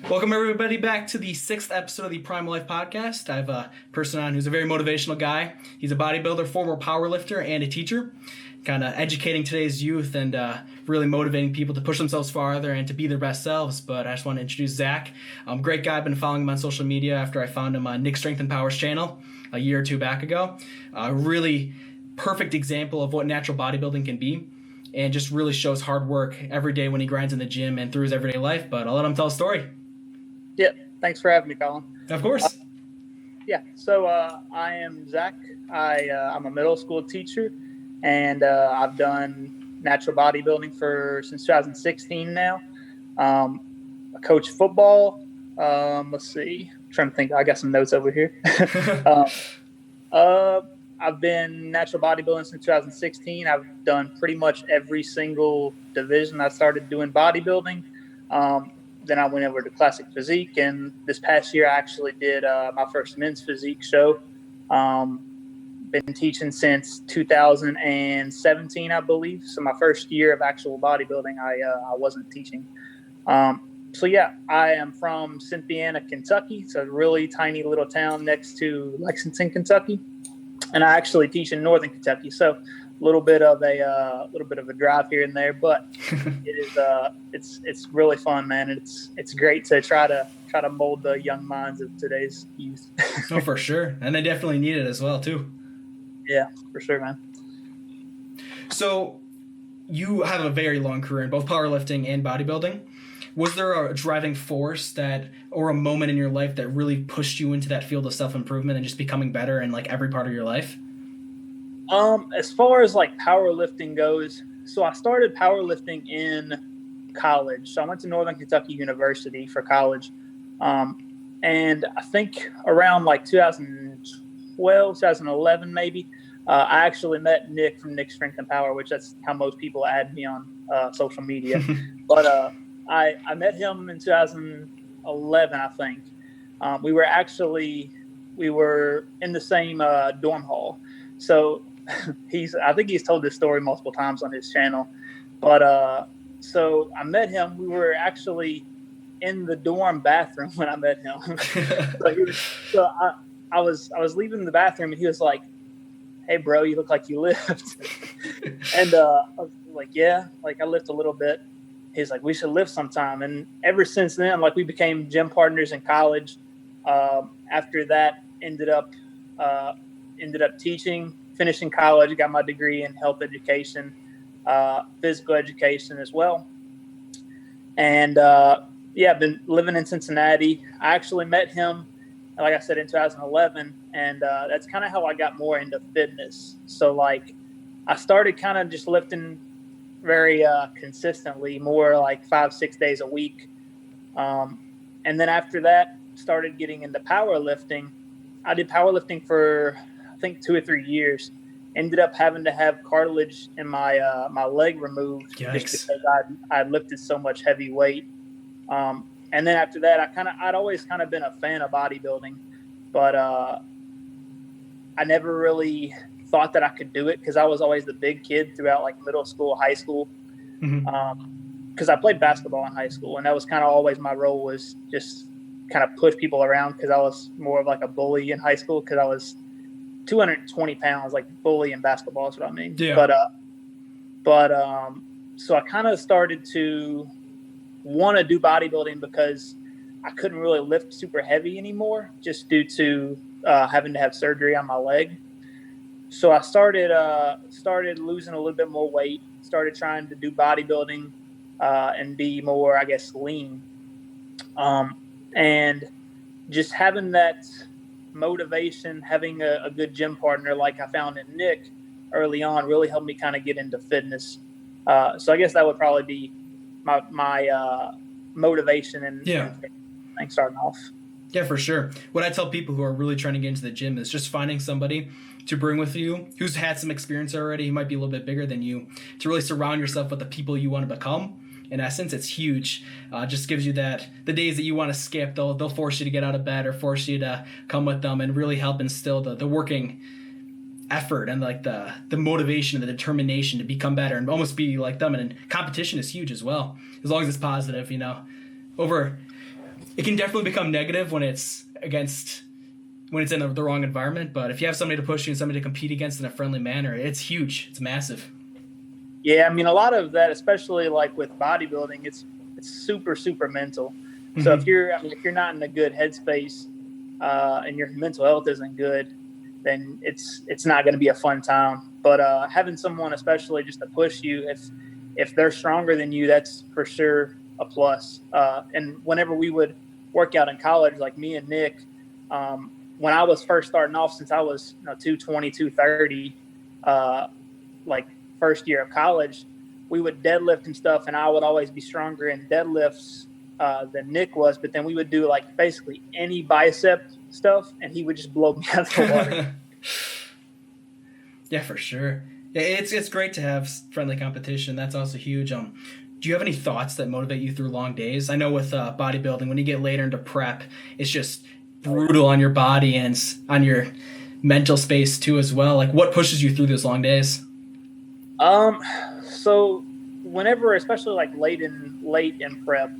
Welcome everybody back to the 6th episode of the PRIMLLIFE podcast. I have a person on who's a very motivational guy. He's a bodybuilder, former powerlifter, and a teacher. Kind of educating today's youth and really motivating people to push themselves farther and to be their best selves. But I just want to introduce Zach. Great guy. I've been following him on social media after I found him on Nick Strength and Power's channel a year or two back ago. Really perfect example of what natural bodybuilding can be, and just really shows hard work every day when he grinds in the gym and through his everyday life. But I'll let him tell a story. Yeah, thanks for having me, Colin. Of course. So I am Zach. I'm a middle school teacher, and I've done natural bodybuilding since 2016 now. I coach football. Let's see. I'm trying to think. I got some notes over here. I've been natural bodybuilding since 2016. I've done pretty much every single division. I started doing bodybuilding. Then I went over to classic physique, and this past year I actually did my first men's physique show. Been teaching since 2017, I believe. So my first year of actual bodybuilding, I wasn't teaching. I am from Cynthiana, Kentucky. It's a really tiny little town next to Lexington, Kentucky, and I actually teach in northern Kentucky. So a little bit of a drive here and there, but it's really fun, man. It's great to try to mold the young minds of today's youth. Oh, for sure. And they definitely need it as well too. Yeah, for sure, man. So you have a very long career in both powerlifting and bodybuilding. Was there a driving force or a moment in your life that really pushed you into that field of self-improvement and just becoming better in every part of your life? As far as powerlifting goes, so I started powerlifting in college. So I went to Northern Kentucky University for college. And I think around 2012, 2011 maybe, I actually met Nick from Nick Strength and Power, which that's how most people add me on social media. But I met him in 2011, I think. We were in the same dorm hall. So I think he's told this story multiple times on his channel, but so I met him. We were actually in the dorm bathroom when I met him. I was leaving the bathroom, and he was like, "Hey, bro, you look like you lift." And I was like, "Yeah, I lift a little bit." He's like, "We should lift sometime." And ever since then, we became gym partners in college. After that, ended up teaching, finishing college, got my degree in health education, physical education as well. And I've been living in Cincinnati. I actually met him, like I said, in 2011, and that's kind of how I got more into fitness. So I started kind of just lifting very consistently, more 5-6 days a week. And then after that, started getting into powerlifting. I did powerlifting for I think 2 or 3 years. Ended up having to have cartilage in my leg removed. Yikes. Just because I lifted so much heavy weight. And then after that, I'd always kind of been a fan of bodybuilding, but I never really thought that I could do it because I was always the big kid throughout middle school, high school. Because I played basketball in high school, and that was kind of always my role, was just kind of push people around, because I was more of a bully in high school because I was 220 pounds, bully in basketball is what I mean. Yeah. So I kind of started to want to do bodybuilding because I couldn't really lift super heavy anymore, just due to having to have surgery on my leg. So I started losing a little bit more weight, started trying to do bodybuilding and be more, I guess, lean. And just having that motivation, having a good gym partner like I found in Nick early on really helped me kind of get into fitness. So I guess that would probably be my motivation and things starting off. Yeah, for sure. What I tell people who are really trying to get into the gym is just finding somebody to bring with you who's had some experience already, who might be a little bit bigger than you, to really surround yourself with the people you want to become. In essence, it's huge. Just gives you that the days that you want to skip, they'll force you to get out of bed or force you to come with them and really help instill the working effort and the motivation and the determination to become better and almost be like them. And competition is huge as well, as long as it's positive. Over it can definitely become negative when it's in the wrong environment. But if you have somebody to push you and somebody to compete against in a friendly manner, it's huge. It's massive. Yeah, I mean, a lot of that, especially like with bodybuilding, it's super, super mental. Mm-hmm. So if you're not in a good headspace and your mental health isn't good, then it's not going to be a fun time. But having someone, especially just to push you, if they're stronger than you, that's for sure a plus. And whenever we would work out in college, like me and Nick, when I was first starting off, since I was 220, 230, like first year of college, we would deadlift and stuff, and I would always be stronger in deadlifts than Nick was. But then we would do like basically any bicep stuff, and he would just blow me out of the water. Yeah, for sure. Yeah, it's great to have friendly competition. That's also huge. Do you have any thoughts that motivate you through long days? I know with bodybuilding, when you get later into prep, it's just brutal on your body and on your mental space too as well. Like, what pushes you through those long days? So whenever, especially like late in prep,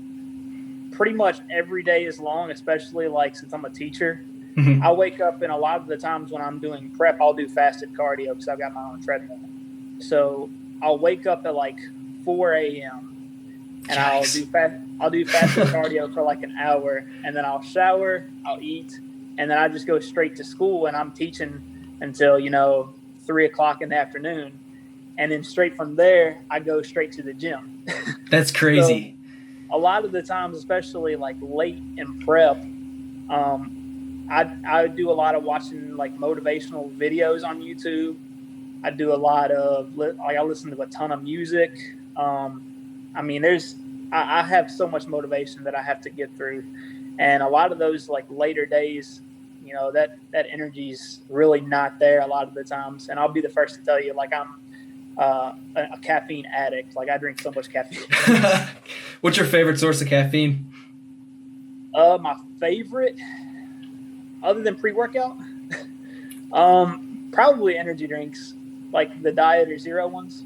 pretty much every day is long, especially like since I'm a teacher. Mm-hmm. I wake up, and a lot of the times when I'm doing prep, I'll do fasted cardio because I've got my own treadmill. So I'll wake up at like 4 a.m. and I'll do fasted cardio for like an hour, and then I'll shower, I'll eat, and then I just go straight to school, and I'm teaching until 3 o'clock in the afternoon, and then straight from there I go straight to the gym. That's crazy. So a lot of the times, especially like late in prep, I do a lot of watching like motivational videos on YouTube. I do a lot of I listen to a ton of music. I mean, I have so much motivation that I have to get through, and a lot of those like later days, that energy's really not there a lot of the times. And I'll be the first to tell you, like, I'm a caffeine addict. Like, I drink so much caffeine. What's your favorite source of caffeine? My favorite, other than pre-workout, probably energy drinks, like the diet or zero ones.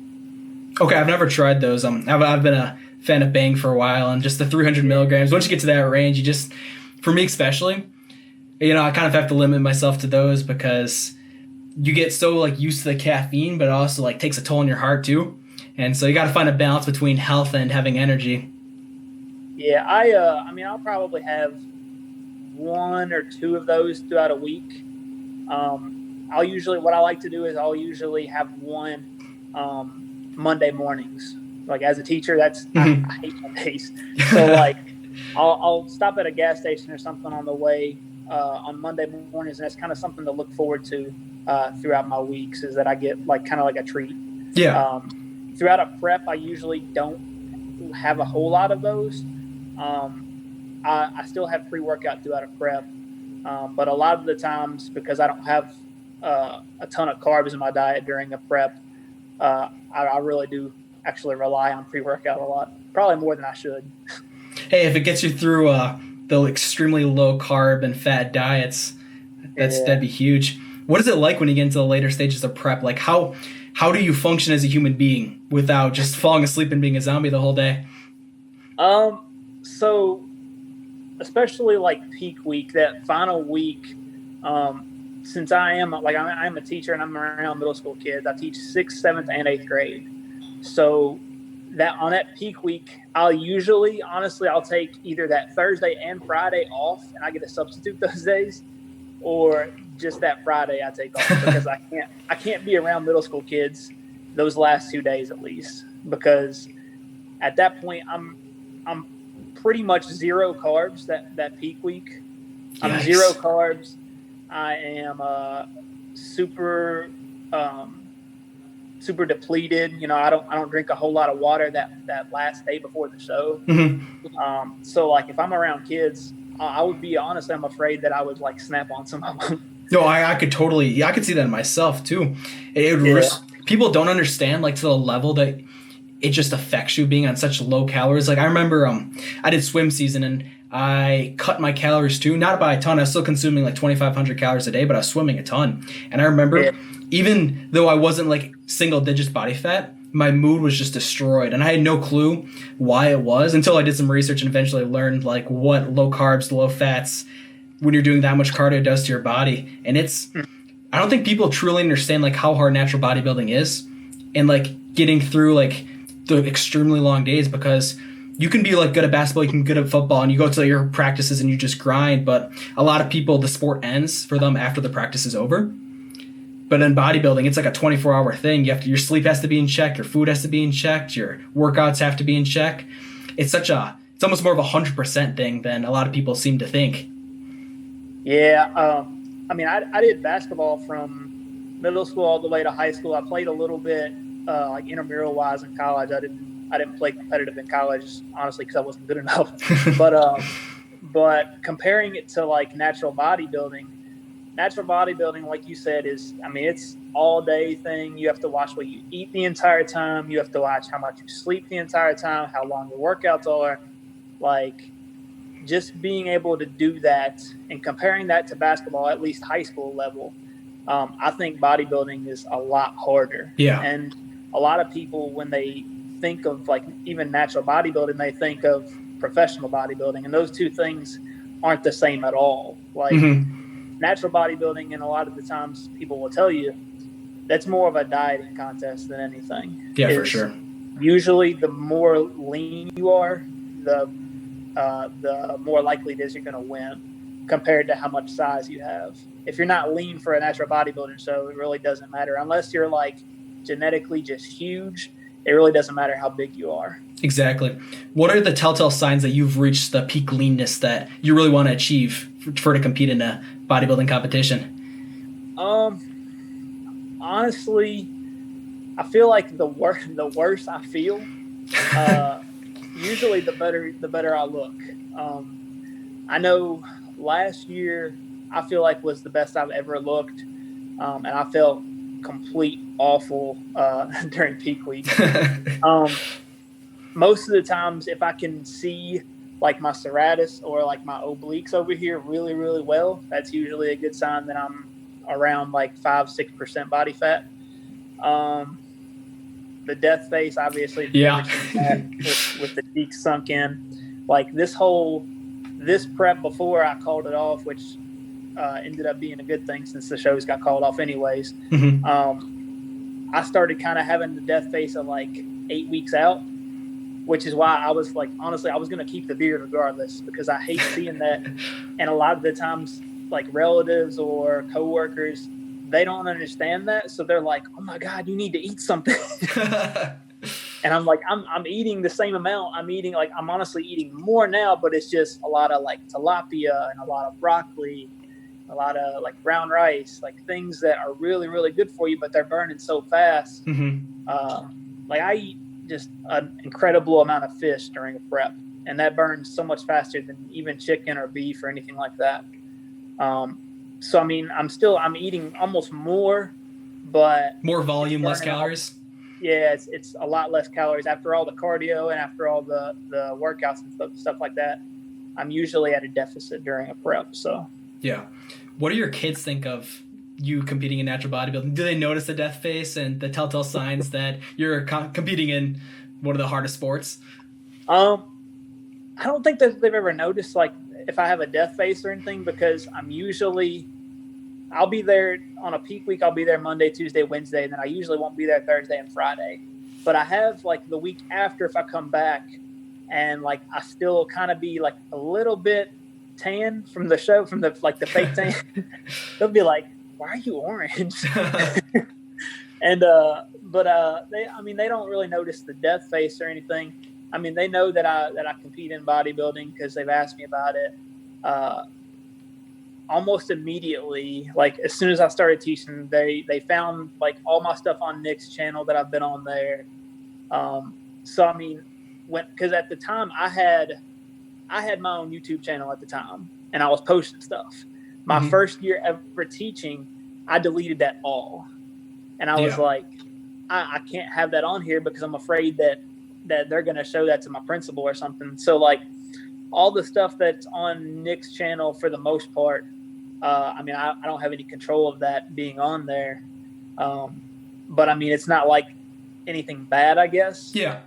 Okay, I've never tried those. I've been a fan of Bang for a while, and just the 300 milligrams. Once you get to that range, you just, for me especially, I kind of have to limit myself to those because you get so like used to the caffeine, but it also like takes a toll on your heart too. And so you got to find a balance between health and having energy. Yeah, I mean, I'll probably have 1 or 2 of those throughout a week. What I like to do is I'll usually have one Monday mornings. Like, as a teacher, I hate Mondays. So like I'll stop at a gas station or something on the way on Monday mornings, and that's kind of something to look forward to throughout my weeks, is that I get like kind of like a treat. Yeah. Throughout a prep, I usually don't have a whole lot of those. I still have pre-workout throughout a prep, but a lot of the times, because I don't have a ton of carbs in my diet during a prep, I really do actually rely on pre-workout a lot, probably more than I should. Hey, if it gets you through the extremely low carb and fat diets, that'd be huge. What is it like when you get into the later stages of prep? Like, how do you function as a human being without just falling asleep and being a zombie the whole day? So especially like peak week, that final week, since I'm a teacher and I'm around middle school kids, I teach 6th, 7th, and 8th grade. So that on that peak week, I'll take either that Thursday and Friday off, and I get a substitute those days, or just that Friday I take off because I can't be around middle school kids those last 2 days at least, because at that point I'm pretty much zero carbs that peak week. I'm Yikes. zero carbs. I am super depleted. I don't drink a whole lot of water that last day before the show. Mm-hmm. So like if I'm around kids, I would be honest, I'm afraid that I would like snap on some of them. No, I could totally, I could see that in myself too. People don't understand like to the level that it just affects you being on such low calories. Like I remember I did swim season and I cut my calories too, not by a ton. I was still consuming like 2,500 calories a day, but I was swimming a ton. And I remember even though I wasn't like single digits body fat, my mood was just destroyed, and I had no clue why it was until I did some research and eventually learned like what low carbs, low fats, when you're doing that much cardio does to your body. And I don't think people truly understand like how hard natural bodybuilding is, and like getting through like the extremely long days, because you can be like good at basketball, you can be good at football, and you go to your practices and you just grind. But a lot of people, the sport ends for them after the practice is over. But in bodybuilding, it's like a 24-hour thing. Your sleep has to be in check, your food has to be in check, your workouts have to be in check. It's almost more of a 100% thing than a lot of people seem to think. Yeah, I mean, I did basketball from middle school all the way to high school. I played a little bit like intramural wise in college. I didn't play competitive in college, honestly, because I wasn't good enough. But comparing it to like natural bodybuilding, like you said, it's all day thing. You have to watch what you eat the entire time. You have to watch how much you sleep the entire time, how long your workouts are. Like, just being able to do that and comparing that to basketball, at least high school level, I think bodybuilding is a lot harder. Yeah. And a lot of people, when they think of like even natural bodybuilding, they think of professional bodybuilding, and those two things aren't the same at all. Like natural bodybuilding, and a lot of the times people will tell you that's more of a dieting contest than anything. Yeah, for sure. Usually the more lean you are, the more likely it is you're going to win compared to how much size you have. If you're not lean for a natural bodybuilding show, it really doesn't matter. Unless you're like genetically just huge, it really doesn't matter how big you are. Exactly. What are the telltale signs that you've reached the peak leanness that you really want to achieve to compete in a bodybuilding competition? Honestly, I feel like the worse I feel, usually the better I look. I know last year I feel like was the best I've ever looked, and I felt complete awful during peak week. Most of the times, if I can see like my serratus or like my obliques over here really, really well, that's usually a good sign that I'm around like 5-6% body fat. The death face, obviously, yeah, with the cheeks sunk in. Like this prep before I called it off, which ended up being a good thing since the shows got called off anyways. I started kind of having the death face of like 8 weeks out, which is why I was like, honestly, I was going to keep the beard regardless, because I hate seeing that. And a lot of the times, like relatives or coworkers, they don't understand that. So they're like, oh my God, you need to eat something. And I'm like, I'm eating the same amount. I'm honestly eating more now, but it's just a lot of like tilapia and a lot of broccoli, a lot of like brown rice, like things that are really, really good for you, but they're burning so fast. Like I eat just an incredible amount of fish during a prep, and that burns so much faster than even chicken or beef or anything like that. So, I mean, I'm eating almost more, but more volume, less calories. Yeah, it's a lot less calories after all the cardio and after all the workouts and stuff like that. I'm usually at a deficit during a prep. So yeah. What do your kids think of you competing in natural bodybuilding? Do they notice the death face and the telltale signs that you're competing in one of the hardest sports? I don't think that they've ever noticed like if I have a death face or anything, because I'll be there on a peak week. I'll be there Monday, Tuesday, Wednesday, and then I usually won't be there Thursday and Friday. But I have like the week after, if I come back and like I still kind of be like a little bit tan from the show, from the like the fake tan, they'll be like, why are you orange? And they don't really notice the death face or anything. I mean, they know that I compete in bodybuilding because they've asked me about it. Almost immediately, like as soon as I started teaching, they found like all my stuff on Nick's channel that I've been on there. So I mean, because at the time I had my own YouTube channel at the time, and I was posting stuff. My first year ever teaching, I deleted that all, and I was like, I can't have that on here because I'm afraid that they're going to show that to my principal or something. So like all the stuff that's on Nick's channel for the most part, I mean, I don't have any control of that being on there. But I mean, it's not like anything bad, I guess. Yeah.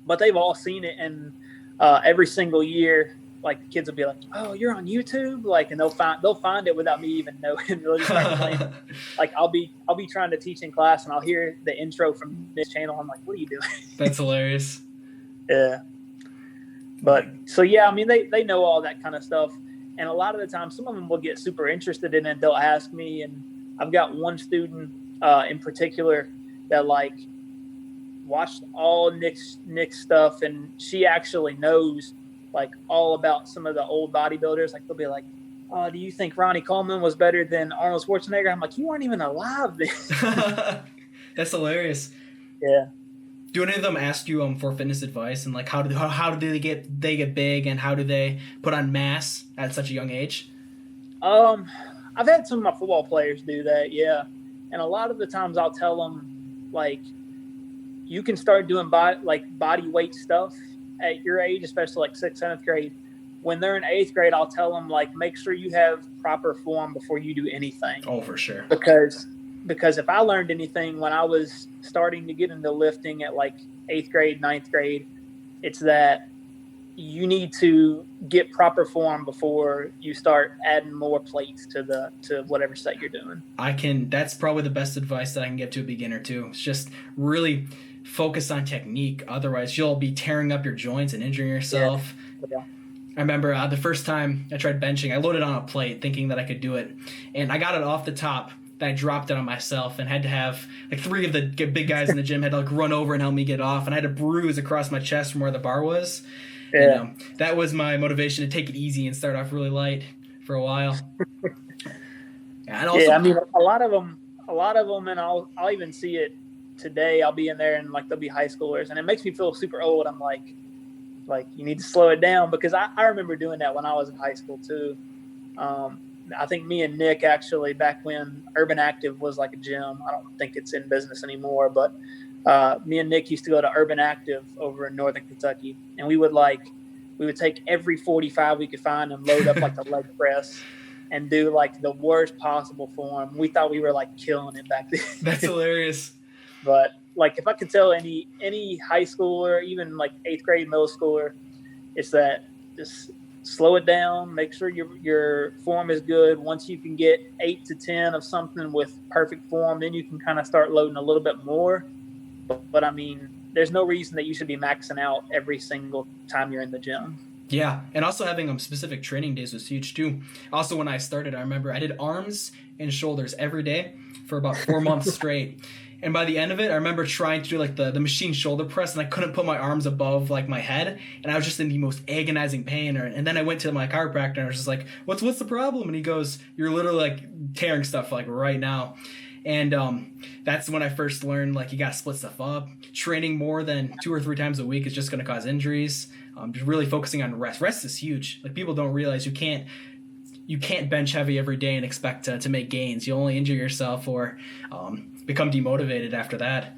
But they've all seen it, and every single year, like the kids will be like, "Oh, you're on YouTube," like, and they'll find it without me even knowing. They'll just start playing. Like I'll be trying to teach in class, and I'll hear the intro from this channel. I'm like, "What are you doing?" That's hilarious. Yeah. But so yeah, I mean they know all that kind of stuff, and a lot of the time, some of them will get super interested in it. They'll ask me, and I've got one student in particular that like watched all Nick's stuff, and she actually knows like all about some of the old bodybuilders. Like they'll be like, "Oh, do you think Ronnie Coleman was better than Arnold Schwarzenegger?" I'm like, "You weren't even alive then." That's hilarious. Yeah. Do any of them ask you for fitness advice, and like how do they get big, and how do they put on mass at such a young age? I've had some of my football players do that, yeah. And a lot of the times I'll tell them like, you can start doing body weight stuff at your age, especially like 6th, 7th grade. When they're in 8th grade, I'll tell them like, make sure you have proper form before you do anything. Oh, for sure. Because if I learned anything when I was starting to get into lifting at like 8th grade, 9th grade, it's that you need to get proper form before you start adding more plates to whatever set you're doing. That's probably the best advice that I can give to a beginner too. It's just really focus on technique. Otherwise you'll be tearing up your joints and injuring yourself. Yeah. I remember the first time I tried benching, I loaded on a plate thinking that I could do it, and I got it off the top. Then I dropped it on myself and had to have like 3 of the big guys in the gym had to like run over and help me get off, and I had a bruise across my chest from where the bar was. Yeah. And, that was my motivation to take it easy and start off really light for a while. And also, yeah, I mean, a lot of them, and I'll even see it today. I'll be in there and like they'll be high schoolers, and it makes me feel super old. I'm like you need to slow it down, because I remember doing that when I was in high school too. I think me and Nick actually, back when Urban Active was like a gym, I don't think it's in business anymore, but me and Nick used to go to Urban Active over in Northern Kentucky, and we would take every 45 we could find and load up like the leg press and do like the worst possible form. We thought we were like killing it back then. That's hilarious. But like, if I could tell any high schooler, even like 8th grade, middle schooler, it's that just slow it down, make sure your form is good. Once you can get 8 to 10 of something with perfect form, then you can kind of start loading a little bit more. But I mean, there's no reason that you should be maxing out every single time you're in the gym. Yeah, and also having specific training days was huge too. Also, when I started, I remember I did arms and shoulders every day for about 4 months straight. And by the end of it, I remember trying to do like the machine shoulder press, and I couldn't put my arms above like my head, and I was just in the most agonizing pain. And then I went to my chiropractor, and I was just like, "What's the problem?" And he goes, "You're literally like tearing stuff like right now." And that's when I first learned like you got to split stuff up. Training more than 2 or 3 times a week is just going to cause injuries. Just really focusing on rest. Rest is huge. Like, people don't realize you can't bench heavy every day and expect to make gains. You'll only injure yourself or become demotivated after that.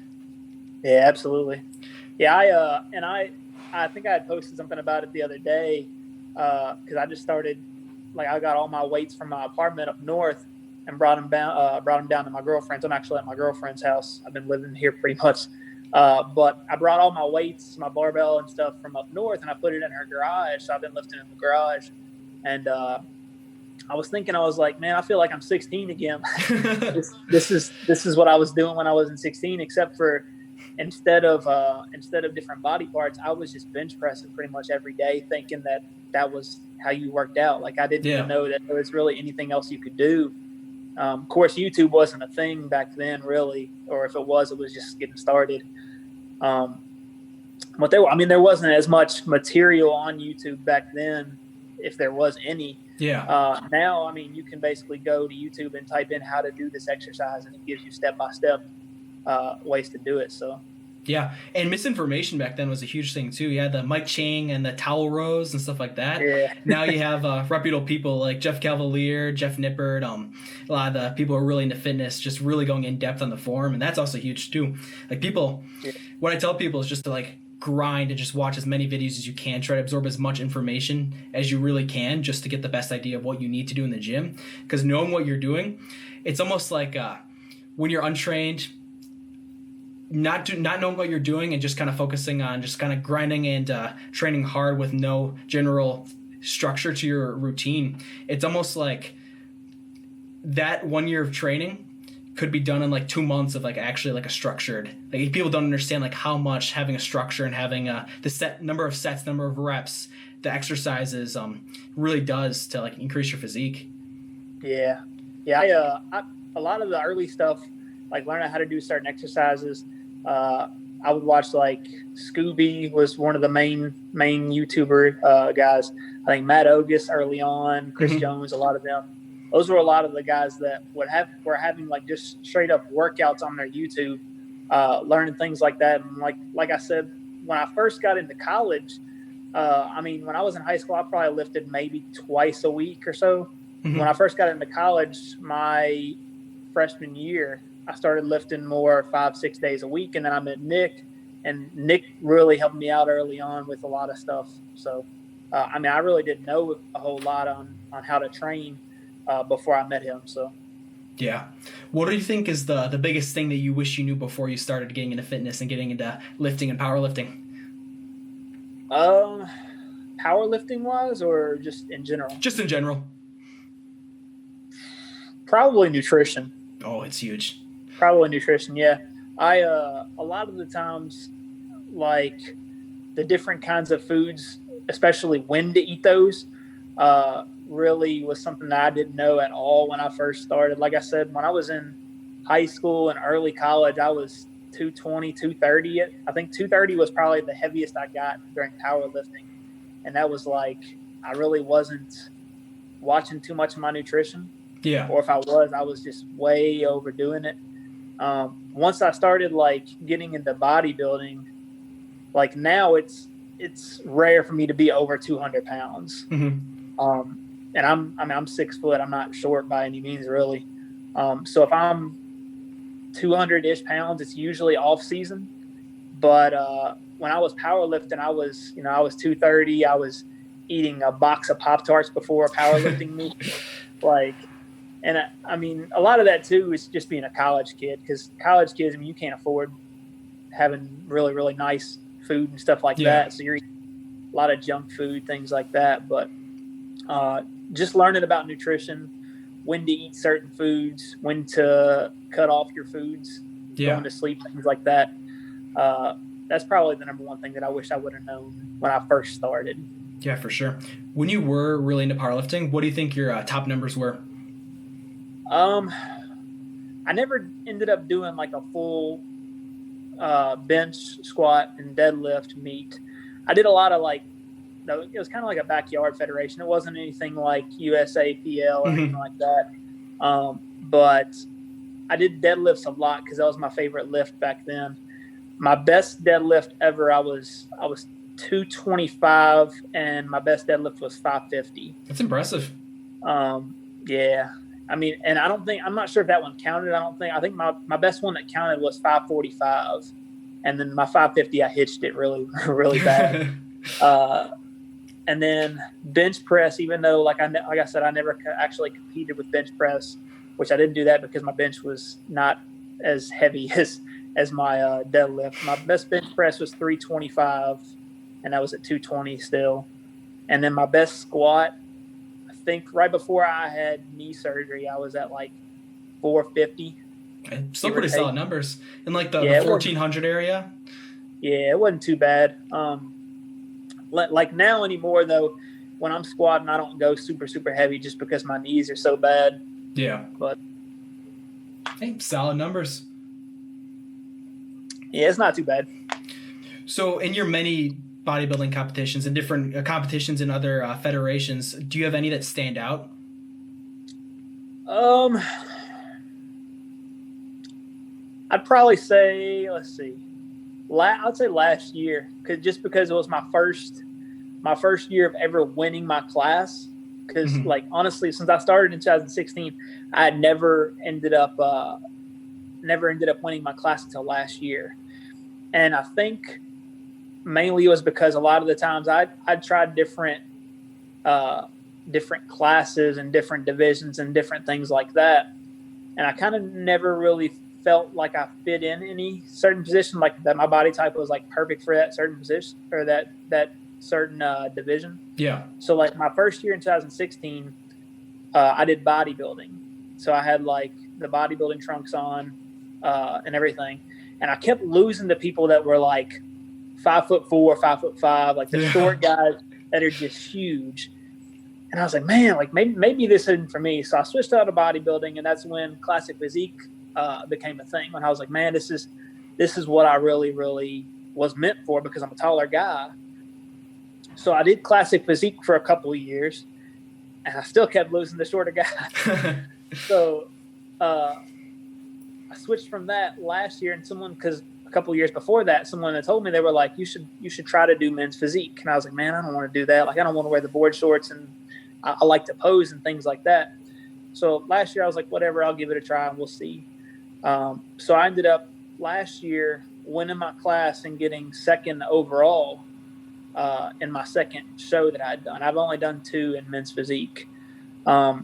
Yeah, absolutely. Yeah, I think I had posted something about it the other day, because I just started, like, I got all my weights from my apartment up north and brought them down to my girlfriend's. I'm actually at my girlfriend's house. I've been living here pretty much. But I brought all my weights, my barbell and stuff from up north, and I put it in her garage. So I've been lifting in the garage. And I was thinking, I was like, man, I feel like I'm 16 again. This is what I was doing when I was in 16, except for instead of different body parts, I was just bench pressing pretty much every day, thinking that was how you worked out. Like, I didn't even know that there was really anything else you could do. Of course, YouTube wasn't a thing back then, really, or if it was just getting started. But there wasn't as much material on YouTube back then, if there was any. Yeah. Now, I mean, you can basically go to YouTube and type in how to do this exercise, and it gives you step-by-step ways to do it. So. Yeah, and misinformation back then was a huge thing too. You had the Mike Chang and the towel rows and stuff like that. Yeah. Now you have reputable people like Jeff Cavalier, Jeff Nippert, a lot of the people who are really into fitness, just really going in depth on the form, and that's also huge too. Like, people, what I tell people is just to like grind and just watch as many videos as you can. Try to absorb as much information as you really can, just to get the best idea of what you need to do in the gym. Because knowing what you're doing, it's almost like when you're untrained, not knowing what you're doing and just kind of focusing on just kind of grinding and training hard with no general structure to your routine. It's almost like that 1 year of training could be done in like 2 months of like actually like a structured, like people don't understand like how much having a structure and having the set number of sets, number of reps, the exercises really does to like increase your physique. Yeah. A lot of the early stuff, like learning how to do certain exercises, I would watch like Scooby was one of the main YouTuber guys. I think Matt Ogus early on, Chris Jones, a lot of them. Those were a lot of the guys that were having like just straight up workouts on their YouTube, learning things like that. And like I said, when I first got into college, when I was in high school, I probably lifted maybe twice a week or so. When I first got into college, my freshman year, I started lifting more 5-6 days a week. And then I met Nick, and Nick really helped me out early on with a lot of stuff. So, I really didn't know a whole lot on how to train before I met him. So, yeah. What do you think is the biggest thing that you wish you knew before you started getting into fitness and getting into lifting and powerlifting? Powerlifting wise, or just in general? Just in general. Probably nutrition. Oh, it's huge. Probably nutrition. Yeah. A lot of the times, like the different kinds of foods, especially when to eat those, really was something that I didn't know at all when I first started. Like I said, when I was in high school and early college, I was 220, 230. I think 230 was probably the heaviest I got during powerlifting. And that was like, I really wasn't watching too much of my nutrition. Yeah. Or if I was just way overdoing it. Once I started like getting into bodybuilding, like now it's rare for me to be over 200 pounds. And I'm 6 foot. I'm not short by any means, really. So if I'm 200-ish pounds, it's usually off season. But when I was powerlifting, I was 230. I was eating a box of Pop-Tarts before a powerlifting meet. And a lot of that too is just being a college kid, because college kids, you can't afford having really, really nice food and stuff like that. So you're eating a lot of junk food, things like that. But just learning about nutrition, when to eat certain foods, when to cut off your foods, going to sleep, things like that. That's probably the number one thing that I wish I would have known when I first started. Yeah, for sure. When you were really into powerlifting, what do you think your top numbers were? I never ended up doing like a full bench, squat, and deadlift meet. I did a lot of it was kind of like a backyard federation. It wasn't anything like USAPL or anything like that. But I did deadlifts a lot because that was my favorite lift back then. My best deadlift ever, I was 225, and my best deadlift was 550. That's impressive. Yeah. And I'm not sure if that one counted. I think my best one that counted was 545. And then my 550, I hitched it really, really bad. And then bench press, even though, like I said, I never actually competed with bench press, which I didn't do that because my bench was not as heavy as my deadlift. My best bench press was 325, and that was at 220 still. And then my best squat, I think right before I had knee surgery, I was at like 450. Still pretty solid numbers. In like the 1400 area? Yeah, it wasn't too bad. Like now anymore, though, when I'm squatting, I don't go super, super heavy just because my knees are so bad. Yeah. But hey, solid numbers. Yeah, it's not too bad. So in your many bodybuilding competitions and different competitions in other federations, do you have any that stand out? I'd probably say, let's see. I'd say last year, because it was my first year of ever winning my class. Because like honestly, since I started in 2016, I had never ended up winning my class until last year. And I think mainly it was because a lot of the times I'd tried different classes and different divisions and different things like that, and I kind of never really felt like I fit in any certain position, like that my body type was like perfect for that certain position or that certain division. Yeah. So like my first year in 2016, I did bodybuilding. So I had like the bodybuilding trunks on and everything. And I kept losing to people that were like 5'4", 5'5", like the short guys that are just huge. And I was like, man, like maybe this isn't for me. So I switched out of bodybuilding, and that's when classic physique became a thing. When I was like, man, this is what I really, really was meant for, because I'm a taller guy. So I did classic physique for a couple of years, and I still kept losing the shorter guy. So I switched from that last year, and because a couple of years before that, someone had told me, they were like, you should try to do men's physique. And I was like, man, I don't want to do that. Like, I don't want to wear the board shorts, and I like to pose and things like that. So last year I was like, whatever, I'll give it a try and we'll see. So I ended up last year winning my class and getting second overall in my second show that I had done. I've only done 2 in men's physique. So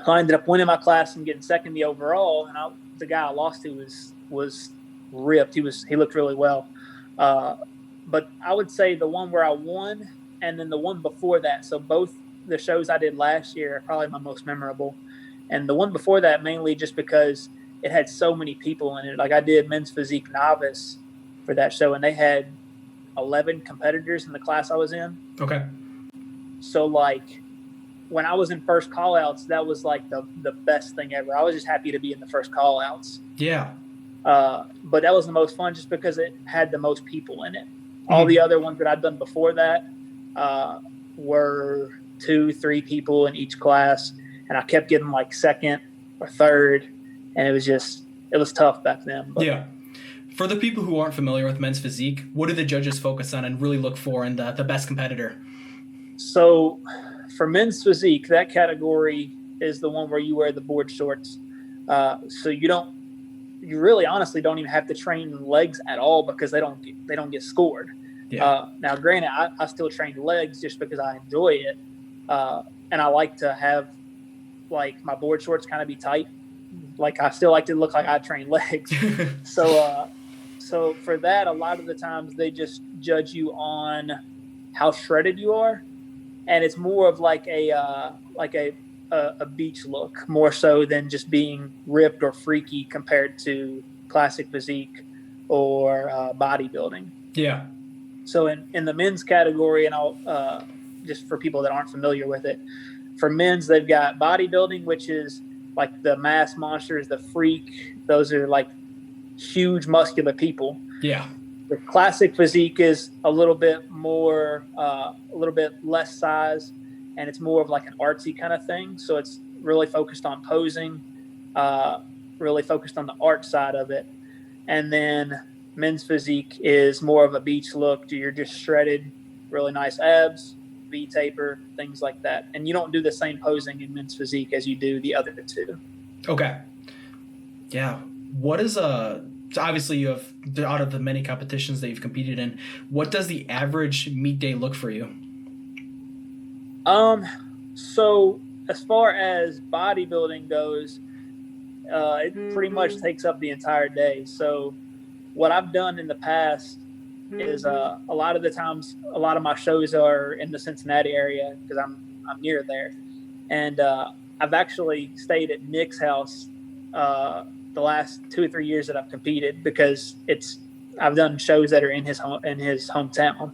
I ended up winning my class and getting second the overall. And the guy I lost to was ripped. He looked really well. But I would say the one where I won and then the one before that. So both the shows I did last year are probably my most memorable. And the one before that, mainly just because it had so many people in it. Like, I did men's physique novice for that show, and they had 11 competitors in the class I was in. Okay. So like, when I was in first call outs, that was like the best thing ever. I was just happy to be in the first call outs. Yeah. But that was the most fun just because it had the most people in it. Mm-hmm. All the other ones that I'd done before that were 2-3 people in each class. And I kept getting like second or third. And it was tough back then. But. Yeah. For the people who aren't familiar with men's physique, what do the judges focus on and really look for in the best competitor? So for men's physique, that category is the one where you wear the board shorts. So you really honestly don't even have to train legs at all, because they don't get scored. Yeah. Now, granted, I still train legs just because I enjoy it. And I like to have like my board shorts kind of be tight. Like, I still like to look like I train legs. So for that, a lot of the times they just judge you on how shredded you are. And it's more of like a beach look, more so than just being ripped or freaky compared to classic physique or bodybuilding. Yeah. So in the men's category, and I'll just for people that aren't familiar with it, for men's, they've got bodybuilding, which is like the mass monsters, the freak. Those are like huge muscular people. Yeah. The classic physique is a little bit more, a little bit less size, and it's more of like an artsy kind of thing. So it's really focused on posing, really focused on the art side of it. And then men's physique is more of a beach look. You're just shredded, really nice abs, V-taper, things like that. And you don't do the same posing in men's physique as you do the other two. Okay. Yeah. What is so obviously you have, out of the many competitions that you've competed in, what does the average meet day look for you? So as far as bodybuilding goes, it pretty much takes up the entire day. So what I've done in the past is a lot of the times, a lot of my shows are in the Cincinnati area because I'm near there. And I've actually stayed at Nick's house the last 2 or 3 years that I've competed, because I've done shows that are in his hometown.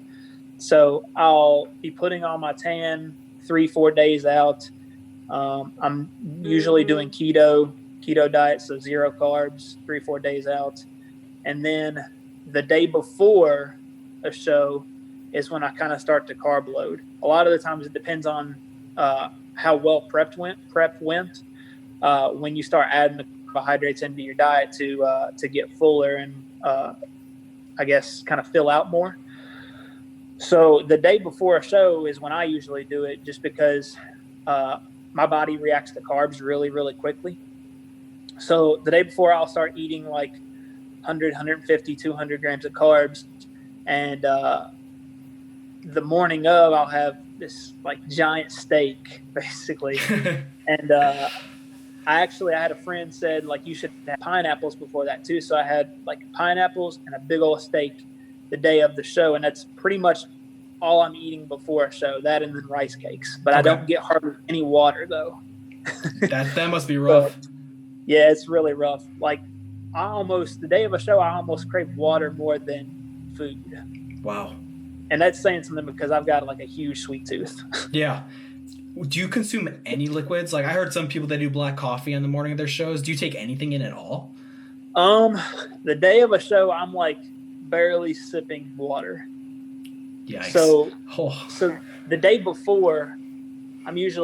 So I'll be putting on my tan 3-4 days out. I'm usually doing keto diet, so 0 carbs, 3-4 days out. And then the day before a show is when I kind of start to carb load. A lot of the times it depends on how well prep went. When you start adding the carbohydrates into your diet to get fuller and I guess kind of fill out more. So the day before a show is when I usually do it, just because my body reacts to carbs really, really quickly. So the day before, I'll start eating like 100, 150, 200 grams of carbs. And the morning of, I'll have this like giant steak, basically. And I had a friend said like you should have pineapples before that too. So I had like pineapples and a big old steak the day of the show, and that's pretty much all I'm eating before a show. That and then rice cakes, but I don't get hardly any water though. That must be rough. So, yeah, it's really rough. Like the day of a show, I almost crave water more than food. Wow. And that's saying something because I've got like a huge sweet tooth. Yeah. Do you consume any liquids? Like I heard some people that do black coffee on the morning of their shows. Do you take anything in at all? The day of a show, I'm like barely sipping water. Yikes. So the day before, this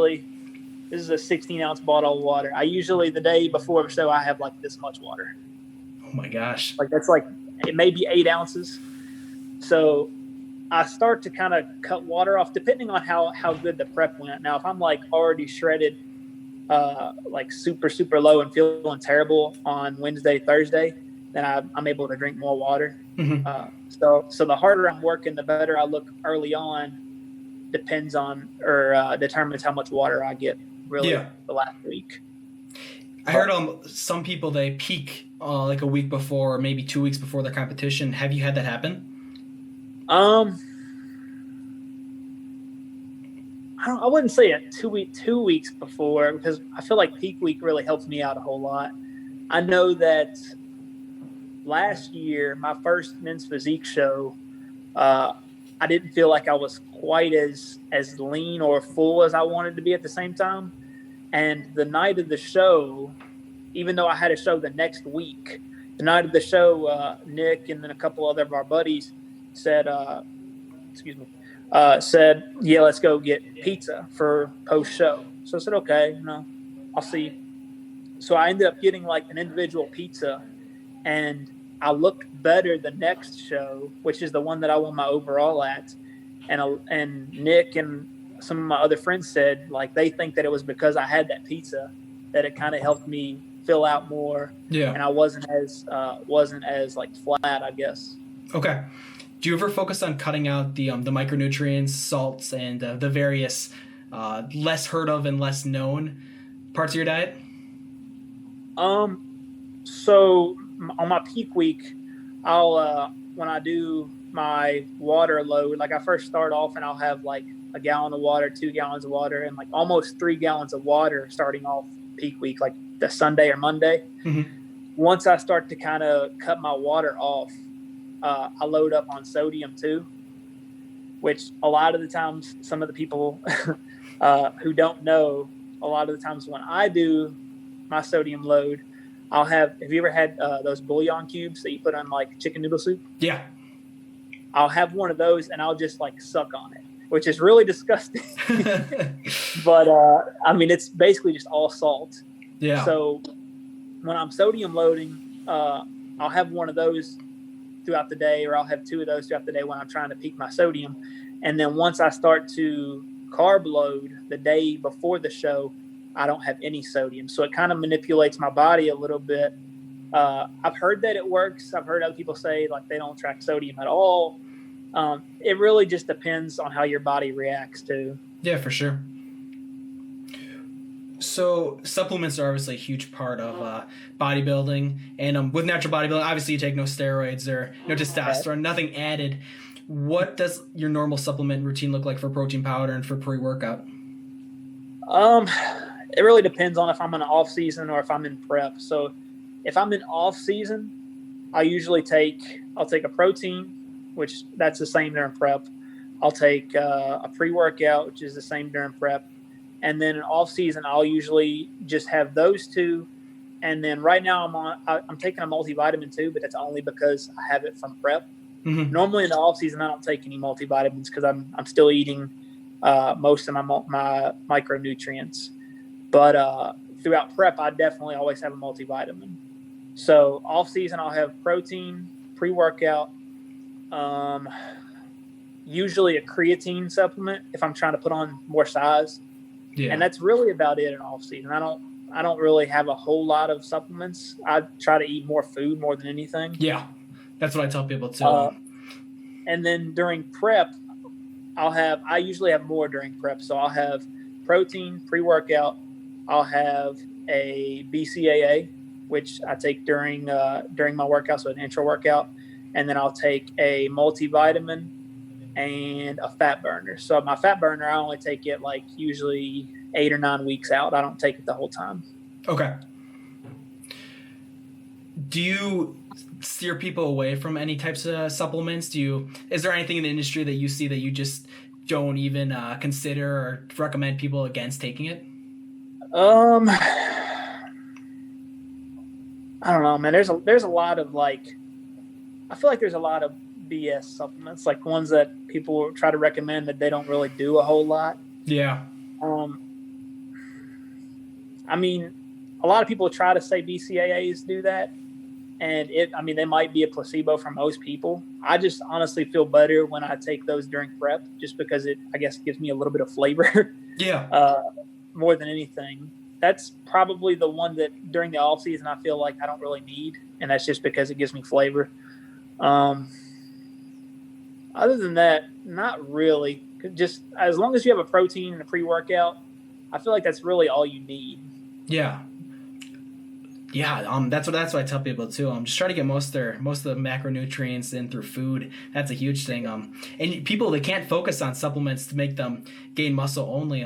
is a 16-ounce bottle of water. The day before the show, I have like this much water. Oh my gosh. Like that's like, it may be 8 ounces. So I start to kind of cut water off depending on how good the prep went. Now, if I'm like already shredded, like super, super low and feeling terrible on Wednesday, Thursday, then I'm able to drink more water. Mm-hmm. So the harder I'm working, the better I look early on, determines how much water I get really the last week. I heard some people, they peak like a week before or maybe 2 weeks before their competition. Have you had that happen? I wouldn't say it 2 weeks before, because I feel like peak week really helps me out a whole lot. I know that last year, my first men's physique show, I didn't feel like I was quite as lean or full as I wanted to be at the same time. And the night of the show, even though I had a show the next week, the night of the show, Nick and then a couple other of our buddies said, yeah, let's go get pizza for post show. So I said, okay, I'll see. So I ended up getting like an individual pizza, and I looked better the next show, which is the one that I won my overall at. And Nick and some of my other friends said like they think that it was because I had that pizza that it kind of helped me fill out more. Yeah. And I wasn't as like flat, I guess. Okay. Do you ever focus on cutting out the micronutrients, salts, and the various less heard of and less known parts of your diet? So on my peak week, I'll when I do my water load, like I first start off and I'll have like a gallon of water, 2 gallons of water, and like almost 3 gallons of water starting off peak week, like the Sunday or Monday. Mm-hmm. Once I start to kind of cut my water off, I load up on sodium too, which a lot of the times, some of the people who don't know, a lot of the times when I do my sodium load, have you ever had those bouillon cubes that you put on like chicken noodle soup? Yeah. I'll have one of those and I'll just like suck on it, which is really disgusting. But I mean, it's basically just all salt. Yeah. So when I'm sodium loading, I'll have one of those throughout the day, or I'll have 2 of those throughout the day when I'm trying to peak my sodium. And then once I start to carb load the day before the show, I don't have any sodium. So it kind of manipulates my body a little bit. I've heard that it works. I've heard other people say like they don't track sodium at all. It really just depends on how your body reacts to. Yeah, for sure. So supplements are obviously a huge part of bodybuilding, and with natural bodybuilding, obviously you take no steroids or no testosterone, nothing added. What does your normal supplement routine look like for protein powder and for pre-workout? It really depends on if I'm in off season or if I'm in prep. So if I'm in off season, I'll take a protein, which that's the same during prep. I'll take a pre-workout, which is the same during prep. And then in off season, I'll usually just have those 2. And then right now I'm taking a multivitamin too, but that's only because I have it from prep. Mm-hmm. Normally in the off season, I don't take any multivitamins because I'm still eating most of my micronutrients. But throughout prep, I definitely always have a multivitamin. So off season, I'll have protein, pre-workout, usually a creatine supplement if I'm trying to put on more size. Yeah. And that's really about it in off season. I don't really have a whole lot of supplements. I try to eat more food more than anything. Yeah, that's what I tell people too. And then during prep, I usually have more during prep. So I'll have protein, pre-workout. I'll have a BCAA, which I take during my workout, so an intro workout, and then I'll take a multivitamin and a fat burner. So my fat burner, I only take it like usually 8 or 9 weeks out. I don't take it the whole time. Okay. Do you steer people away from any types of supplements? Is there anything in the industry that you see that you just don't even consider or recommend people against taking it? I don't know, man. There's a lot of like, I feel like there's a lot of BS supplements, like ones that people try to recommend that they don't really do a whole lot. Yeah. I mean, a lot of people try to say BCAAs do that, and they might be a placebo for most people. I just honestly feel better when I take those during prep, just because it, I guess, gives me a little bit of flavor. Yeah. More than anything. That's probably the one that during the off season I feel like I don't really need, and that's just because it gives me flavor. Other than that, not really. Just as long as you have a protein and a pre-workout, I feel like that's really all you need. Yeah. Yeah, that's what I tell people too. Just try to get most of the macronutrients in through food. That's a huge thing. And people, they can't focus on supplements to make them gain muscle only.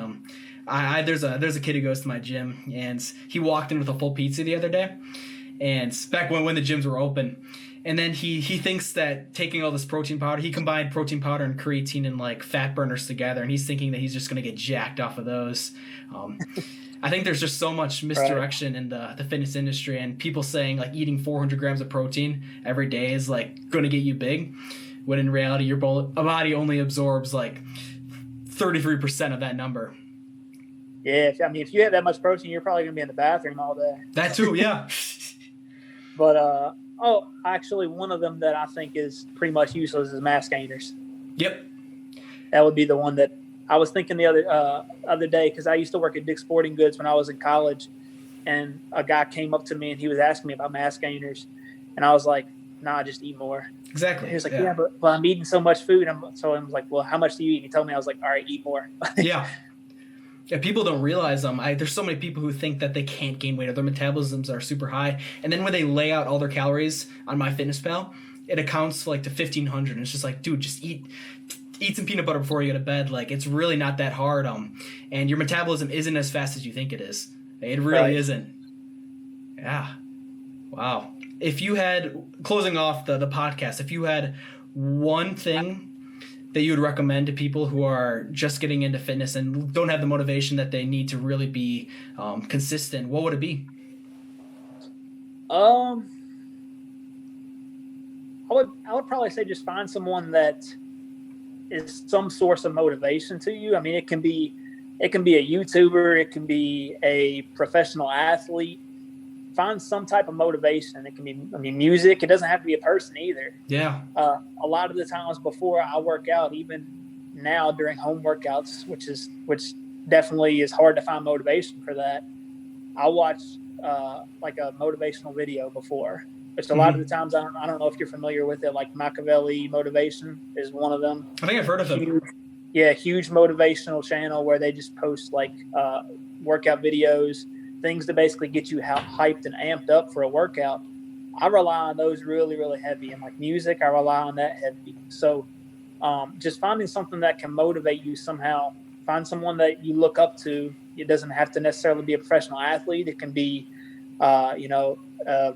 There's a kid who goes to my gym, and he walked in with a full pizza the other day, and back when the gyms were open. And then he thinks that taking all this protein powder, he combined protein powder and creatine and like fat burners together, and he's thinking that he's just going to get jacked off of those. I think there's just so much misdirection in the fitness industry, and people saying like eating 400 grams of protein every day is like going to get you big, when in reality your body only absorbs like 33% of that number. Yeah, if you have that much protein, you're probably going to be in the bathroom all day. That too, yeah. But actually, one of them that I think is pretty much useless is mass gainers. Yep. That would be the one that I was thinking the other day, because I used to work at Dick's Sporting Goods when I was in college, and a guy came up to me and he was asking me about mass gainers, and I was like, "Nah, just eat more." Exactly. He was like, "Yeah, but I'm eating so much food." So I was like, "Well, how much do you eat?" And he told me. I was like, "All right, eat more." Yeah. Yeah, people don't realize there's so many people who think that they can't gain weight or their metabolisms are super high, and then when they lay out all their calories on MyFitnessPal, it accounts for like to 1,500, and it's just like, dude, just eat some peanut butter before you go to bed. Like, it's really not that hard. And your metabolism isn't as fast as you think it is. It really isn't. Yeah. Wow. If you had, closing off the podcast, if you had one thing that you would recommend to people who are just getting into fitness and don't have the motivation that they need to really be consistent, what would it be? I would probably say just find someone that is some source of motivation to you. I mean, it can be a YouTuber, it can be a professional athlete. Find some type of motivation. It can be, music. It doesn't have to be a person either. Yeah. A lot of the times before I work out, even now during home workouts, which definitely is hard to find motivation for that, I watch like a motivational video before. Which a lot of the times, I don't know if you're familiar with it, like Machiavelli Motivation is one of them. I think I've heard of him. Huge motivational channel where they just post like workout videos, things to basically get you hyped and amped up for a workout. I rely on those really, really heavy. And like music, I rely on that heavy. So just finding something that can motivate you somehow. Find someone that you look up to. It doesn't have to necessarily be a professional athlete. It can be, a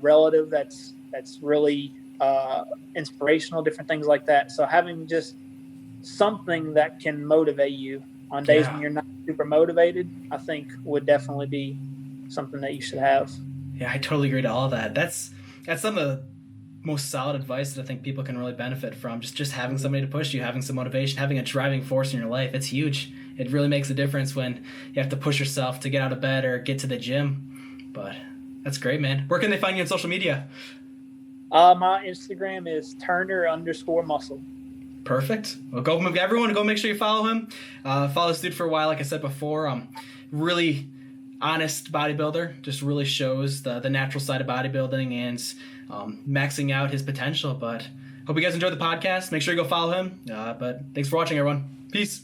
relative that's really inspirational, different things like that. So having just something that can motivate you on days when you're not super motivated, I think would definitely be something that you should have. Yeah, I totally agree to all that. That's some of the most solid advice that I think people can really benefit from. Just having somebody to push you, having some motivation, having a driving force in your life. It's huge. It really makes a difference when you have to push yourself to get out of bed or get to the gym. But that's great, man. Where can they find you on social media? My Instagram is Turner_muscle. Perfect. Well, everyone go make sure you follow him. Follow this dude for a while, like I said before. Really honest bodybuilder, just really shows the natural side of bodybuilding and maxing out his potential. But hope you guys enjoyed the podcast. Make sure you go follow him. But thanks for watching, everyone. Peace.